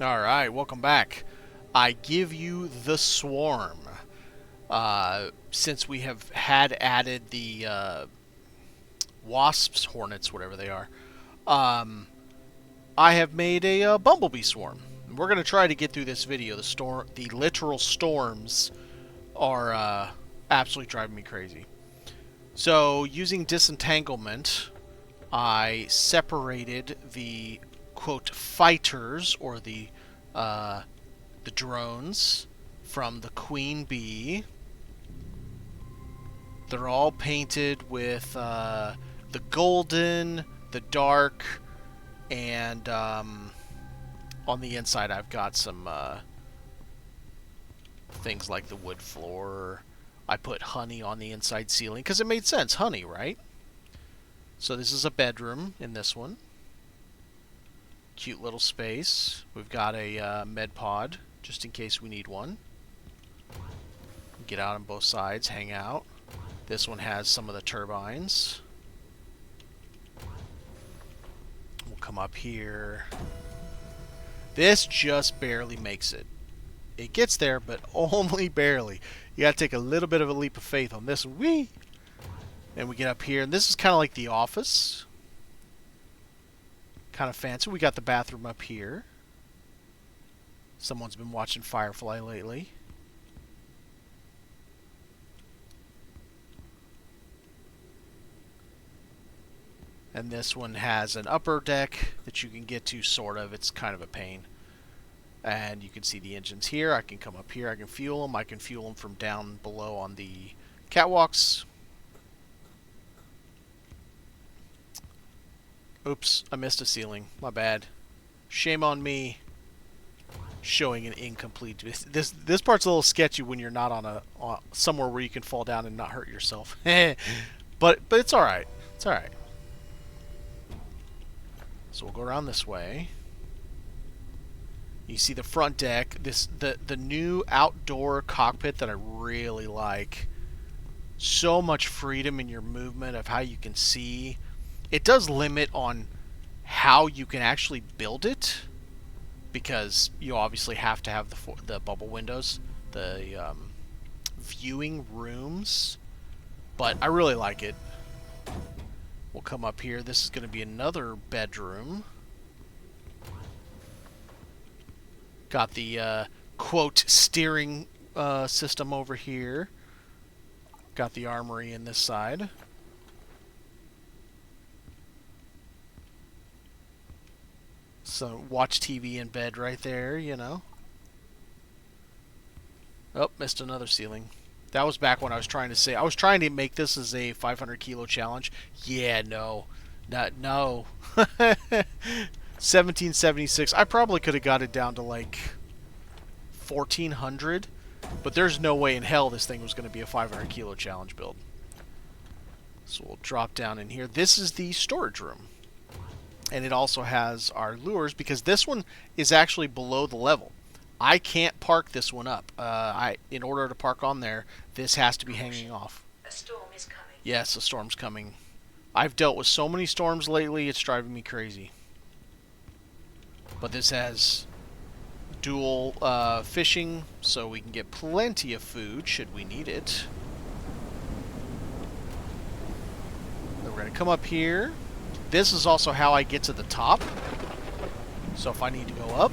Alright, welcome back. I give you the Swarm. Since we have had added the Wasps, Hornets, whatever they are, I have made a Bumblebee Swarm. We're going to try to get through this video. The literal storms are absolutely driving me crazy. So, using Disentanglement, I separated the quote fighters, or the drones, from the queen bee. They're all painted with the golden, the dark, and on the inside I've got some things like the wood floor. I put honey on the inside ceiling because it made sense. Honey, right? So this is a bedroom in this one. Cute little space. We've got a med pod just in case we need one. Get out on both sides, hang out. This one has some of the turbines. We'll come up here. This just barely makes it. It gets there, but only barely. You gotta take a little bit of a leap of faith on this one. Whee! And we get up here, and this is kind of like the office. Kind of fancy. We got the bathroom up here. Someone's been watching Firefly lately. And this one has an upper deck that you can get to, sort of. It's kind of a pain. And you can see the engines here. I can come up here. I can fuel them. I can fuel them from down below on the catwalks. Oops, I missed a ceiling. My bad. Shame on me. Showing an incomplete. This part's a little sketchy when you're not on somewhere where you can fall down and not hurt yourself. but it's all right. It's all right. So we'll go around this way. You see the front deck. The new outdoor cockpit that I really like. So much freedom in your movement of how you can see. It does limit on how you can actually build it, because you obviously have to have the bubble windows, the viewing rooms, but I really like it. We'll come up here. This is going to be another bedroom. Got the quote steering system over here. Got the armory in this side. So watch TV in bed right there, you know. Oh, missed another ceiling. That was back when I was trying to say, I was trying to make this as a 500 kilo challenge. Yeah, no. No. 1776. I probably could have got it down to like 1400, but there's no way in hell this thing was going to be a 500 kilo challenge build. So we'll drop down in here. This is the storage room. And it also has our lures, because this one is actually below the level. I can't park this one up. In order to park on there, this has to be hanging off. A storm is coming. Yes, a storm's coming. I've dealt with so many storms lately, it's driving me crazy. But this has dual fishing, so we can get plenty of food should we need it. Then we're going to come up here. This is also how I get to the top. So if I need to go up,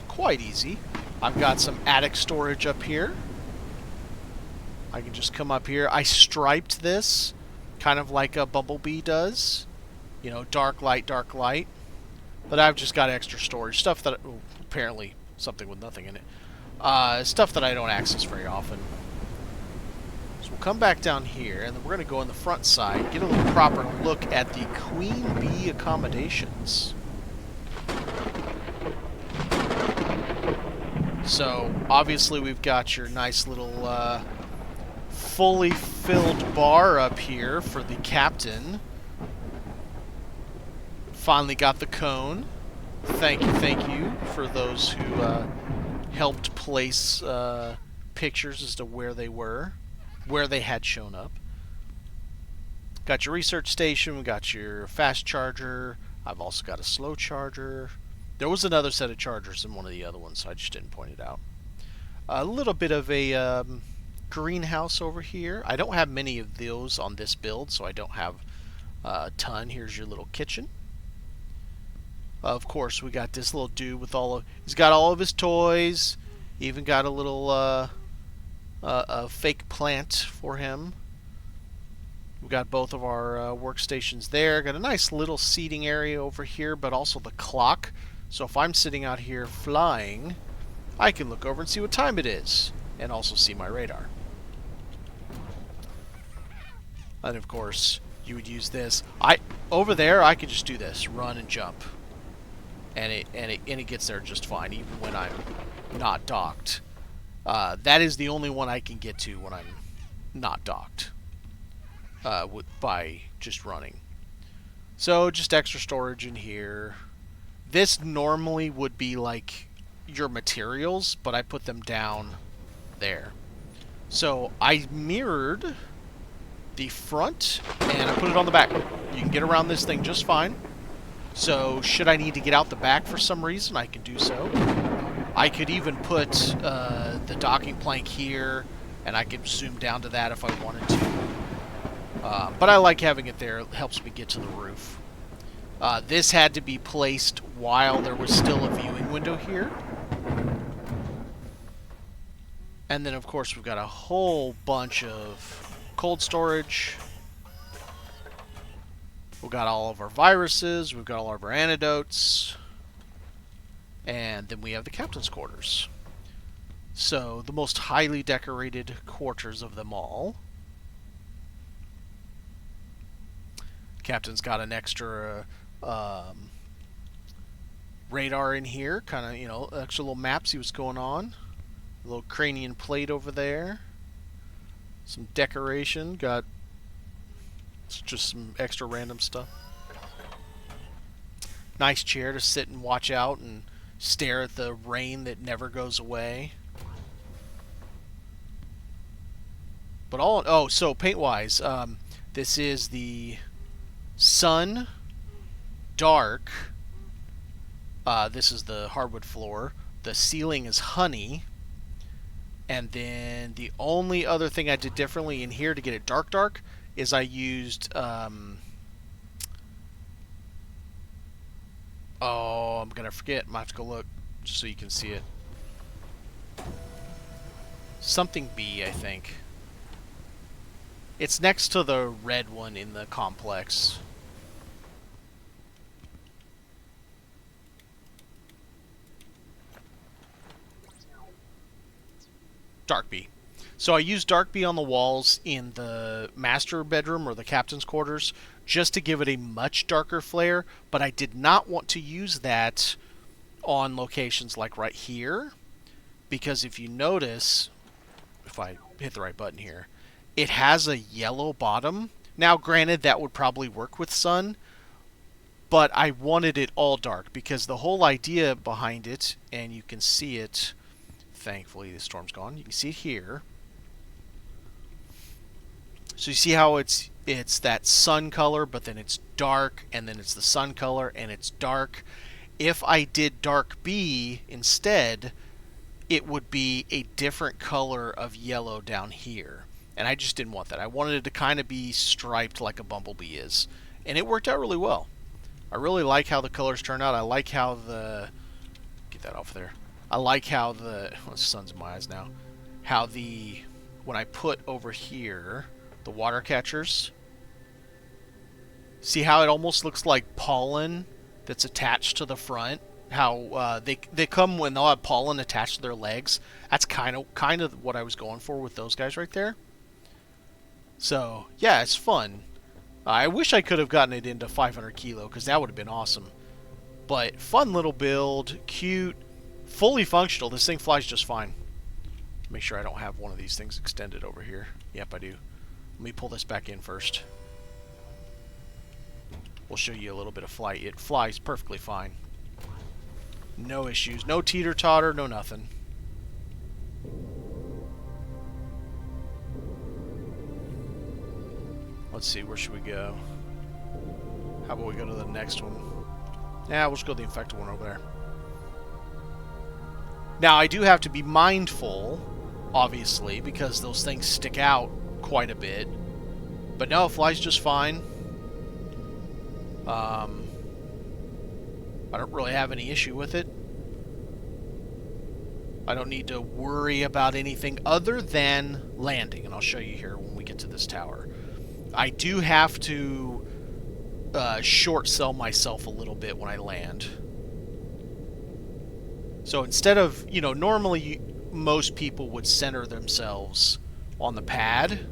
quite easy. I've got some attic storage up here. I can just come up here. I striped this, kind of like a Bumblebee does. You know, dark light, dark light. But I've just got extra storage. Stuff that, apparently, something with nothing in it. Stuff that I don't access very often. So we'll come back down here, and then we're going to go on the front side, get a little proper look at the Queen Bee accommodations. So, obviously we've got your nice little fully filled bar up here for the captain. Finally got the cone. Thank you for those who helped place pictures as to where they were. Where they had shown up. Got your research station, we got your fast charger. I've also got a slow charger. There was another set of chargers in one of the other ones, so I just didn't point it out. A little bit of a greenhouse over here. I don't have many of those on this build, so I don't have a ton. Here's your little kitchen. Of course, we got this little dude with he's got all of his toys. Even got a little a fake plant for him. We got both of our workstations there. Got a nice little seating area over here, but also the clock. So if I'm sitting out here flying, I can look over and see what time it is, and also see my radar. And of course, you would use this. Over there, I could just do this, run and jump, and it gets there just fine, even when I'm not docked. That is the only one I can get to when I'm not docked, by just running. So just extra storage in here. This normally would be like your materials, but I put them down there. So I mirrored the front and I put it on the back. You can get around this thing just fine. So should I need to get out the back for some reason, I can do so. I could even put the docking plank here, and I could zoom down to that if I wanted to. But I like having it there. It helps me get to the roof. This had to be placed while there was still a viewing window here. And then, of course, we've got a whole bunch of cold storage. We've got all of our viruses. We've got all of our antidotes. And then we have the captain's quarters. So, the most highly decorated quarters of them all. Captain's got an extra radar in here, kind of, you know, extra little map, see what's going on. A little cranium plate over there. Some decoration, got just some extra random stuff. Nice chair to sit and watch out and stare at the rain that never goes away. But so paint-wise, this is the sun, dark. This is the hardwood floor. The ceiling is honey. And then the only other thing I did differently in here to get it dark is I used I'm gonna forget. I might have to go look just so you can see it. Something B, I think. It's next to the red one in the complex. Dark B. So I used Dark B on the walls in the master bedroom or the captain's quarters just to give it a much darker flare, but I did not want to use that on locations like right here, because if you notice, if I hit the right button here, it has a yellow bottom. Now granted, that would probably work with sun, but I wanted it all dark because the whole idea behind it, and you can see it, thankfully the storm's gone, you can see it here. So you see how it's that sun color, but then it's dark, and then it's the sun color, and it's dark. If I did dark B instead, it would be a different color of yellow down here. And I just didn't want that. I wanted it to kind of be striped like a Bumblebee is. And it worked out really well. I really like how the colors turn out. I like how the... Get that off there. I like how the... Oh, the sun's in my eyes now. How the... When I put over here... the water catchers. See how it almost looks like pollen that's attached to the front? How they come when they'll have pollen attached to their legs. That's kind of what I was going for with those guys right there. So yeah, it's fun. I wish I could have gotten it into 500 kilo because that would have been awesome. But fun little build, cute, fully functional. This thing flies just fine. Make sure I don't have one of these things extended over here. Yep, I do. Let me pull this back in first. We'll show you a little bit of flight. It flies perfectly fine. No issues. No teeter-totter, no nothing. Let's see, where should we go? How about we go to the next one? Yeah, we'll just go to the infected one over there. Now, I do have to be mindful, obviously, because those things stick out quite a bit. But no, it flies just fine. I don't really have any issue with it. I don't need to worry about anything other than landing, and I'll show you here when we get to this tower. I do have to short sell myself a little bit when I land. So instead of, normally most people would center themselves on the pad.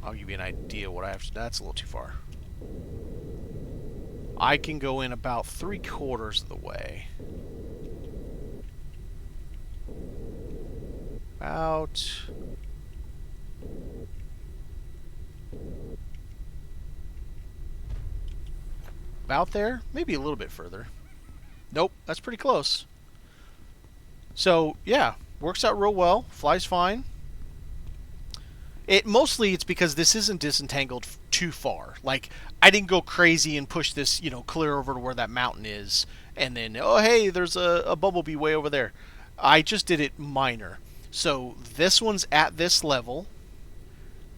I'll give you an idea what I have to... That's a little too far. I can go in about 3/4 of the way. About there? Maybe a little bit further. Nope, that's pretty close. So, yeah, works out real well. Flies fine. Mostly it's because this isn't disentangled too far. Like, I didn't go crazy and push this, clear over to where that mountain is, and then, oh, hey, there's a Bumblebee way over there. I just did it minor. So this one's at this level.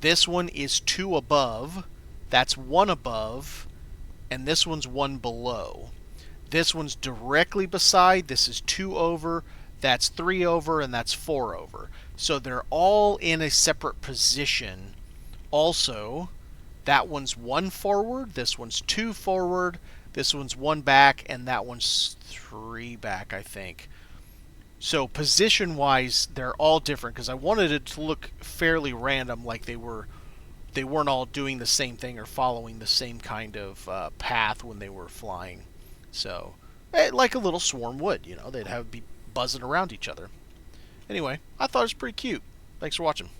This one is 2 above. That's 1 above. And this one's 1 below. This one's directly beside. This is 2 over. That's 3 over. And that's 4 over. So they're all in a separate position. Also, that one's 1 forward. This one's 2 forward. This one's 1 back. And that one's 3 back, I think. So position-wise, they're all different because I wanted it to look fairly random, like they weren't all doing the same thing or following the same kind of path when they were flying. So, like a little swarm would, they'd be buzzing around each other. Anyway, I thought it was pretty cute. Thanks for watching.